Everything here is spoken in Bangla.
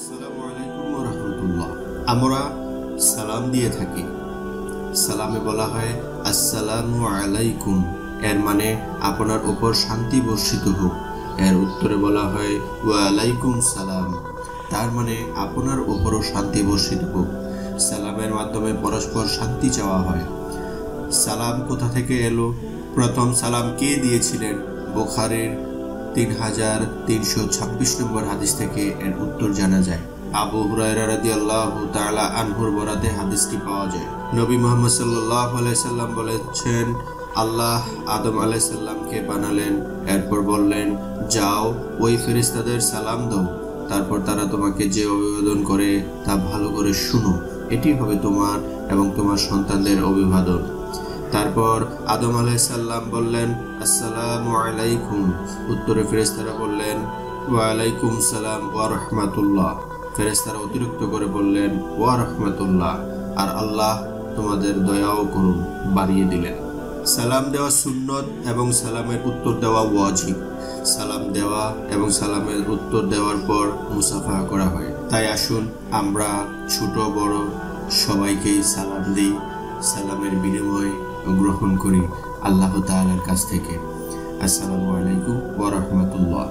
আসসালামু আলাইকুম ওয়া রাহমাতুল্লাহ। আমরা সালাম দিয়ে থাকি। সালামে বলা হয় আসসালামু আলাইকুম, এর মানে আপনার উপর শান্তি বর্ষিত হোক। এর উত্তরে বলা হয় ওয়া আলাইকুম সালাম, তার মানে আপনার উপরও শান্তি বর্ষিত হোক। সালামের মাধ্যমে পরস্পর শান্তি চাওয়া হয়। সালাম কোথা থেকে এলো? প্রথম সালাম কে দিয়েছিলেন? বুখারীর 3326 নম্বর হাদিস থেকে এর উত্তর জানা যায়। আবু হুরায়রা রাদিয়াল্লাহু তাআলা আনহুর বরাতে হাদিসটি পাওয়া যায়। নবী মুহাম্মদ সাল্লাল্লাহু আলাইহি সাল্লাম বলেছেন, আল্লাহ আদম আলাইহিস সালামকে বানালেন, এরপর বললেন, যাও ওই ফেরেশতাদের সালাম দাও, তারপর তারা তোমাকে যে অভিবাদন করে তা ভালো করে শুনো, এটি হবে তোমার এবং তোমার সন্তানদের অভিবাদন। তারপর আদম আলাইহিস সালাম বললেন, আসসালামু আলাইকুম। উত্তরে ফেরেশতারা বললেন, ওয়া আলাইকুম সালাম ওয়া রাহমাতুল্লাহ। ফেরেশতারা অতিরিক্ত করে বললেন, ওয়া রাহমাতুল্লাহ, আর আল্লাহ তোমাদের দয়াও করুন, বাড়িয়ে দিলেন। সালাম দেওয়া সুন্নত এবং সালামের উত্তর দেওয়া ওয়াজিব। সালাম দেওয়া এবং সালামের উত্তর দেওয়ার পর মুসাফাহা করা হয়। তাই আসুন আমরা ছোট বড় সবাইকেই সালাম দিই, সালামের বিনিময় গ্রহণ করি আল্লাহ তাআলার কাছ থেকে। আসসালামু আলাইকুম ওয়া রাহমাতুল্লাহ।